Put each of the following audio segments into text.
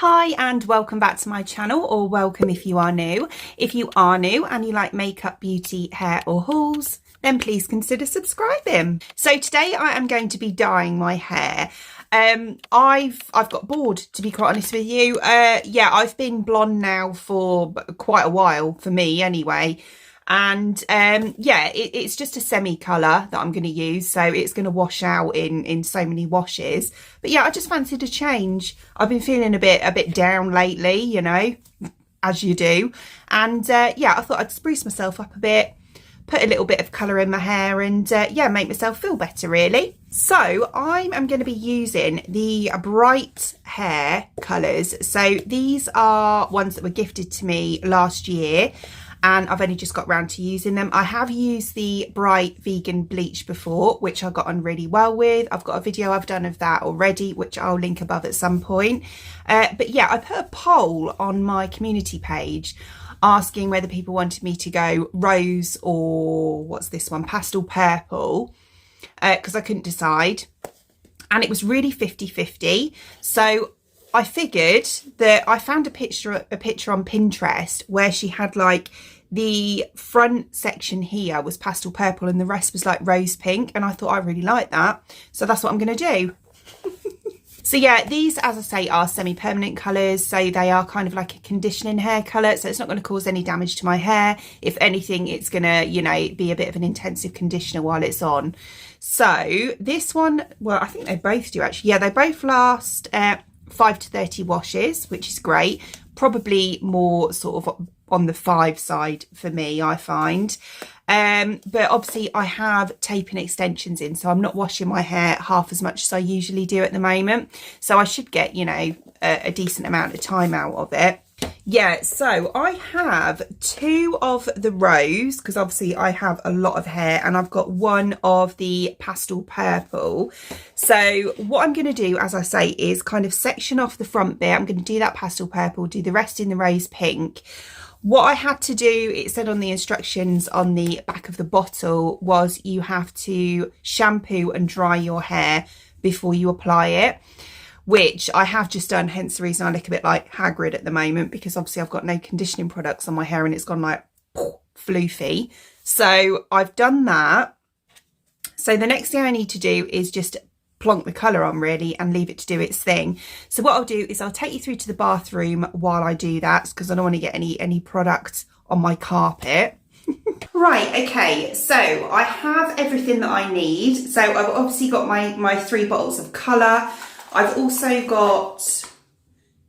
Hi and welcome back to my channel, or welcome if you are new. If you are new and you like makeup, beauty, hair or hauls, then please consider subscribing. So today I am going to be dyeing my hair. I've got bored, to be quite honest with you. Yeah, I've been blonde now for quite a while, for me anyway. And yeah, it's just a semi colour that I'm going to use, so it's going to wash out in so many washes. But yeah, I just fancied a change. I've been feeling a bit down lately, you know, as you do. And yeah, I thought I'd spruce myself up a bit, put a little bit of colour in my hair, and yeah, make myself feel better really. So I am going to be using the Brite Hair colours. So these are ones that were gifted to me last year, and I've only just got round to using them. I have used the Brite Vegan Bleach before, which I got on really well with. I've got a video I've done of that already, which I'll link above at some point. But yeah, I put a poll on my community page asking whether people wanted me to go rose or what's this one, pastel purple, because I couldn't decide. And it was really 50-50. So I figured that I found a picture on Pinterest where she had like the front section here was pastel purple and the rest was like rose pink, and I thought I really liked that, so that's what I'm going to do. So yeah, these, as I say, are semi-permanent colours, so they are kind of like a conditioning hair colour, so it's not going to cause any damage to my hair. If anything, it's going to, you know, be a bit of an intensive conditioner while it's on. So this one, well, I think they both do actually. Yeah, they both last 5 to 30 washes, which is great. Probably more sort of on the 5 side for me, I find. But obviously I have taping extensions in, so I'm not washing my hair half as much as I usually do at the moment. So I should get, you know, a decent amount of time out of it. Yeah, so I have 2 of the rose, because obviously I have a lot of hair, and I've got 1 of the pastel purple. So what I'm going to do, as I say, is kind of section off the front bit. I'm going to do that pastel purple, do the rest in the rose pink. What I had to do, it said on the instructions on the back of the bottle, was you have to shampoo and dry your hair before you apply it, which I have just done, hence the reason I look a bit like Hagrid at the moment, because obviously I've got no conditioning products on my hair and it's gone like floofy. So I've done that. So the next thing I need to do is just plonk the colour on really and leave it to do its thing. So what I'll do is I'll take you through to the bathroom while I do that, because I don't want to get any product on my carpet. Right, okay, so I have everything that I need. So I've obviously got my 3 bottles of colour. I've also got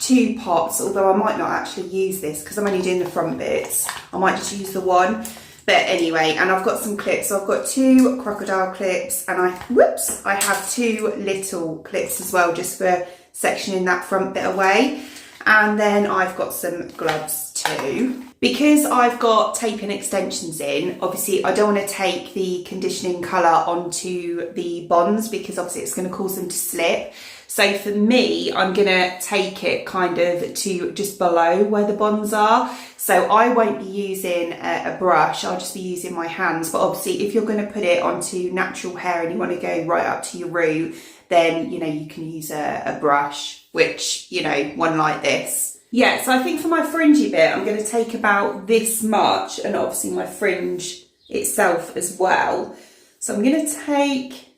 2 pots, although I might not actually use this because I'm only doing the front bits. I might just use the one. But anyway, and I've got some clips. So I've got 2 crocodile clips, and I have 2 little clips as well, just for sectioning that front bit away. And then I've got some gloves too. Because I've got taping extensions in, obviously I don't want to take the conditioning colour onto the bonds, because obviously it's going to cause them to slip. So for me, I'm going to take it kind of to just below where the bonds are. So I won't be using a brush, I'll just be using my hands. But obviously if you're going to put it onto natural hair and you want to go right up to your root, then, you know, you can use a brush, which, you know, one like this. Yeah, so I think for my fringy bit, I'm going to take about this much, and obviously my fringe itself as well. So I'm going to take,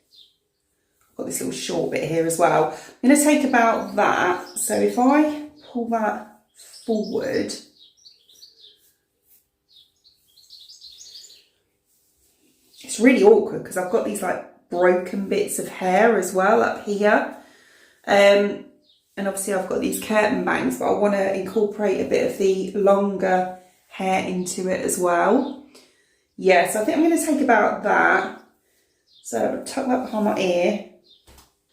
got this little short bit here as well. I'm going to take about that. So if I pull that forward, it's really awkward because I've got these like broken bits of hair as well up here. And obviously I've got these curtain bangs, but I want to incorporate a bit of the longer hair into it as well. Yeah, so I think I'm going to take about that. So I'll tuck that behind my ear.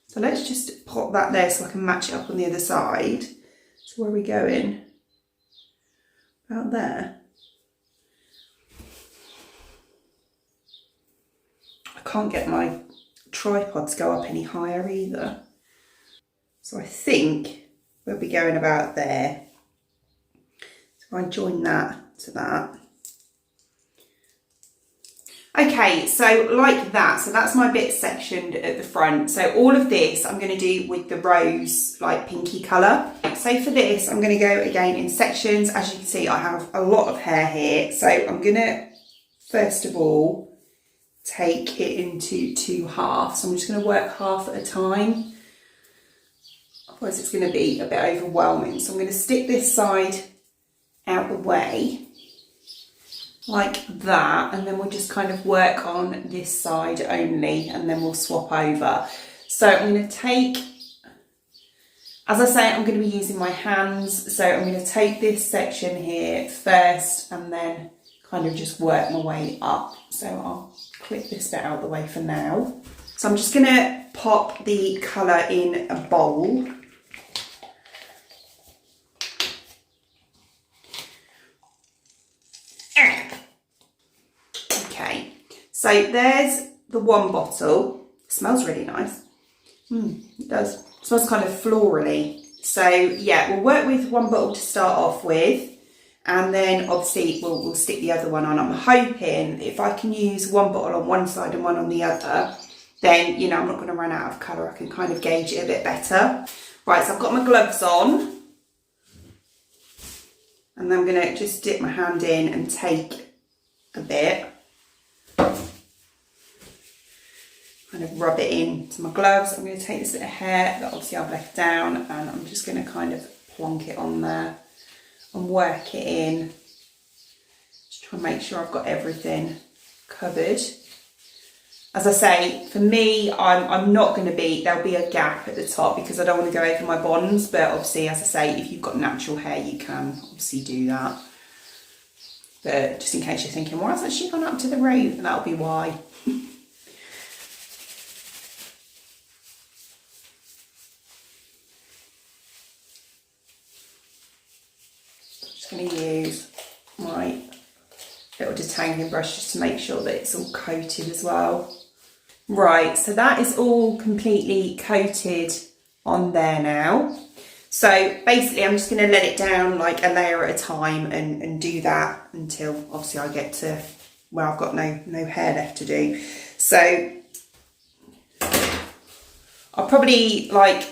So let's just pop that there so I can match it up on the other side. So where are we going? About there. I can't get my tripod to go up any higher either. So I think we'll be going about there. So I join that to that. Okay, so like that, so that's my bit sectioned at the front. So all of this I'm going to do with the rose like pinky colour. So for this I'm going to go again in sections. As you can see, I have a lot of hair here, so I'm going to first of all take it into 2 halves. So I'm just going to work half at a time, otherwise it's going to be a bit overwhelming. So I'm going to stick this side out the way like that, and then we'll just kind of work on this side only, and then we'll swap over. So I'm going to take, as I say, I'm going to be using my hands, so I'm going to take this section here first and then kind of just work my way up. So I'll clip this bit out of the way for now. So I'm just going to pop the colour in a bowl. Okay, so there's the one bottle. It smells really nice. It does. It smells kind of florally. So yeah, we'll work with one bottle to start off with, and then obviously we'll stick the other one on. I'm hoping if I can use one bottle on one side and one on the other, then, you know, I'm not going to run out of colour. I can kind of gauge it a bit better. Right, so I've got my gloves on, and then I'm going to just dip my hand in and take a bit, kind of rub it into my gloves. I'm going to take this bit of hair that obviously I've left down, and I'm just going to kind of plonk it on there and work it in. Just try and make sure I've got everything covered. As I say, for me, I'm not going to be, there'll be a gap at the top because I don't want to go over my bonds, but obviously, as I say, if you've got natural hair, you can obviously do that. But just in case you're thinking, why hasn't she gone up to the root? That'll be why. Just going to use my little detangling brush just to make sure that it's all coated as well. Right, so that is all completely coated on there now. So basically I'm just going to let it down like a layer at a time and do that until obviously I get to where I've got no hair left to do. So I'll probably like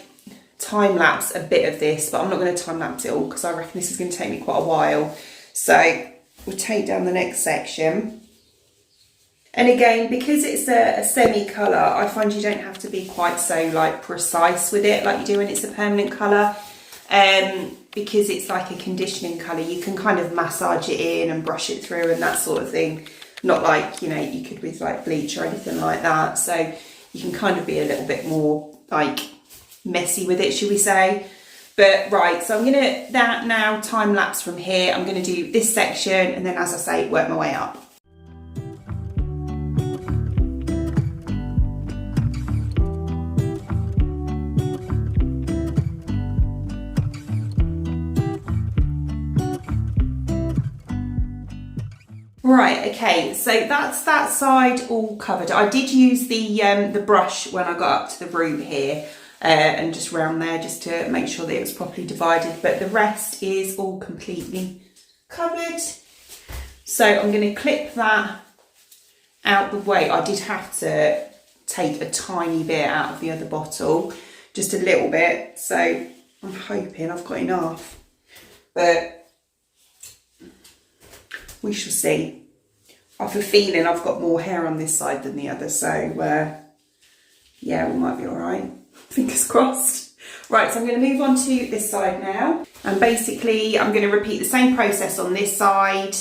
time lapse a bit of this, but I'm not going to time lapse it all because I reckon this is going to take me quite a while. So we'll take down the next section. And again, because it's a semi colour, I find you don't have to be quite so like precise with it like you do when it's a permanent colour. Because it's like a conditioning colour, you can kind of massage it in and brush it through and that sort of thing. Not like, you know, you could with like bleach or anything like that. So you can kind of be a little bit more like messy with it, should we say. But right, so I'm going to now time lapse from here. I'm going to do this section and then, as I say, work my way up. Right, okay, so that's that side all covered. I did use the brush when I got up to the root here and just round there just to make sure that it was properly divided, but the rest is all completely covered. So I'm going to clip that out the way. I did have to take a tiny bit out of the other bottle, just a little bit, so I'm hoping I've got enough, but we shall see. I have a feeling I've got more hair on this side than the other, so yeah, we might be all right. Fingers crossed. Right, so I'm going to move on to this side now, and basically I'm going to repeat the same process on this side,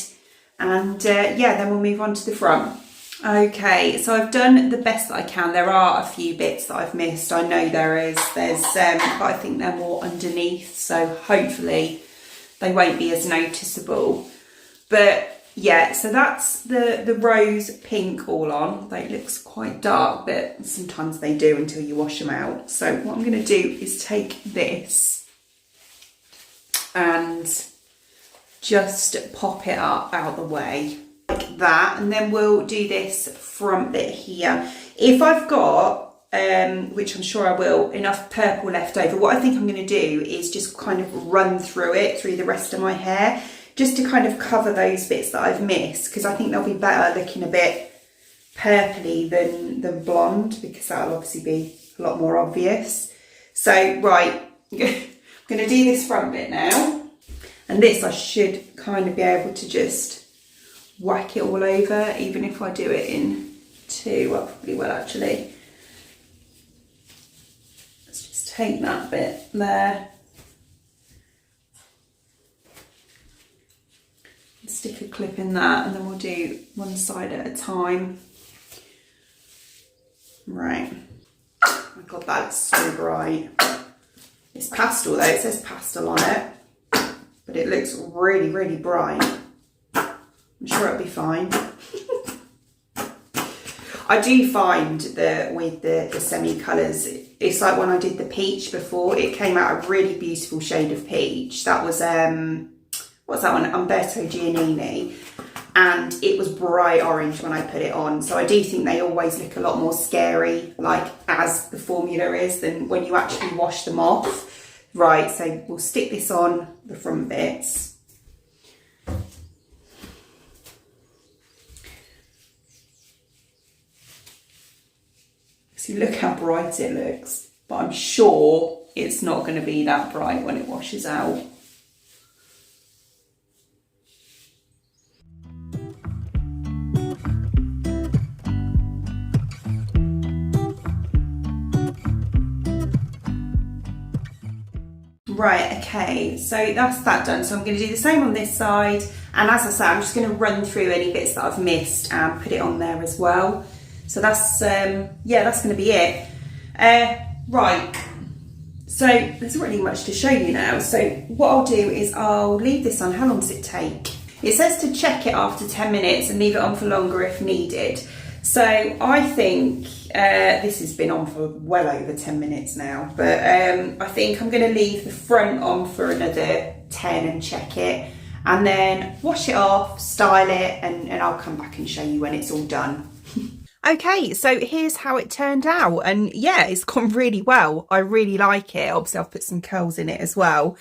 and yeah, then we'll move on to the front. Okay, so I've done the best that I can. There are a few bits that I've missed. I know there's but I think they're more underneath, so hopefully they won't be as noticeable. But yeah, so that's the rose pink all on. They looks quite dark, but sometimes they do until you wash them out. So what I'm going to do is take this and just pop it up out the way like that, and then we'll do this front bit here. If I've got, which I'm sure I will, enough purple left over, what I think I'm going to do is just kind of run through it through the rest of my hair, just to kind of cover those bits that I've missed, because I think they'll be better looking a bit purpley than blonde, because that'll obviously be a lot more obvious. So right, I'm going to do this front bit now, and this I should kind of be able to just whack it all over, even if I do it in two. I probably will actually. Let's just take that bit there, stick a clip in that, and then we'll do one side at a time. Right. Oh my god, that looks so bright. It's pastel though, it says pastel on it, but it looks really, really bright. I'm sure it'll be fine. I do find that with the semi-colours, it's like when I did the peach before, it came out a really beautiful shade of peach. That was, what's that one? Umberto Giannini. And it was bright orange when I put it on. So I do think they always look a lot more scary, like as the formula is, than when you actually wash them off. Right, so we'll stick this on the front bits. See, look how bright it looks. But I'm sure it's not going to be that bright when it washes out. Right, okay, so that's that done. So I'm going to do the same on this side, and as I say, I'm just going to run through any bits that I've missed and put it on there as well. So that's yeah, that's going to be it. Right, so there's not really much to show you now. So what I'll do is I'll leave this on. How long does it take? It says to check it after 10 minutes and leave it on for longer if needed. So I think this has been on for well over 10 minutes now, but I think I'm going to leave the front on for another 10 and check it, and then wash it off, style it, and I'll come back and show you when it's all done. Okay, so here's how it turned out, and yeah, it's gone really well. I really like it. Obviously I've put some curls in it as well.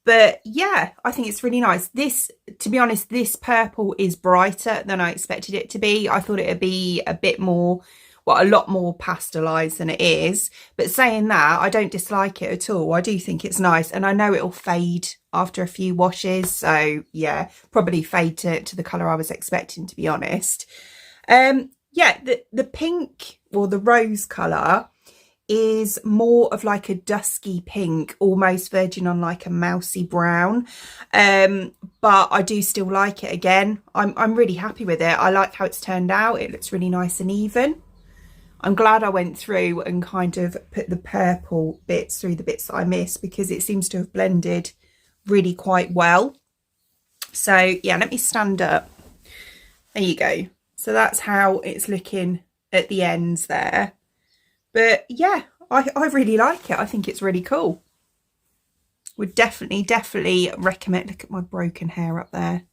But yeah, I think it's really nice. This, to be honest, this purple is brighter than I expected it to be. I thought it would be a bit more, well, a lot more pastelised than it is. But saying that, I don't dislike it at all. I do think it's nice. And I know it'll fade after a few washes. So yeah, probably fade to the colour I was expecting, to be honest. Yeah, the pink, or the rose colour, is more of like a dusky pink, almost verging on like a mousy brown, but I do still like it. Again, I'm really happy with it. I like how it's turned out. It looks really nice and even. I'm glad I went through and kind of put the purple bits through the bits that I missed, because it seems to have blended really quite well. So yeah, let me stand up. There you go. So that's how it's looking at the ends there. But yeah, I really like it. I think it's really cool. Would definitely recommend, look at my broken hair up there.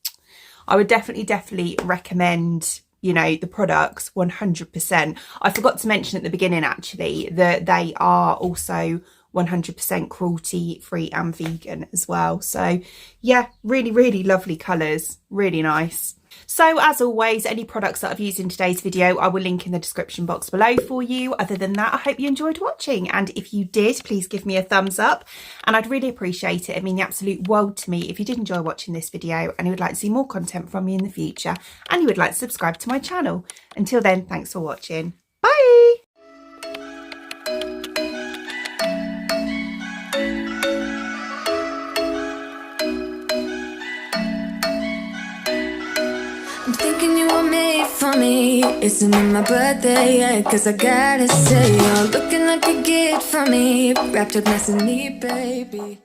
I would definitely recommend, you know, the products 100%. I forgot to mention at the beginning actually that they are also 100% cruelty free and vegan as well. So yeah, really lovely colours, really nice. So as always, any products that I've used in today's video, I will link in the description box below for you. Other than that, I hope you enjoyed watching. And if you did, please give me a thumbs up. And I'd really appreciate it. It'd mean the absolute world to me if you did enjoy watching this video and you would like to see more content from me in the future, and you would like to subscribe to my channel. Until then, thanks for watching. Bye! I'm thinking you were made for me. Isn't it my birthday yet? Cause I gotta say, you're looking like a gift for me, wrapped up nice and neat, baby.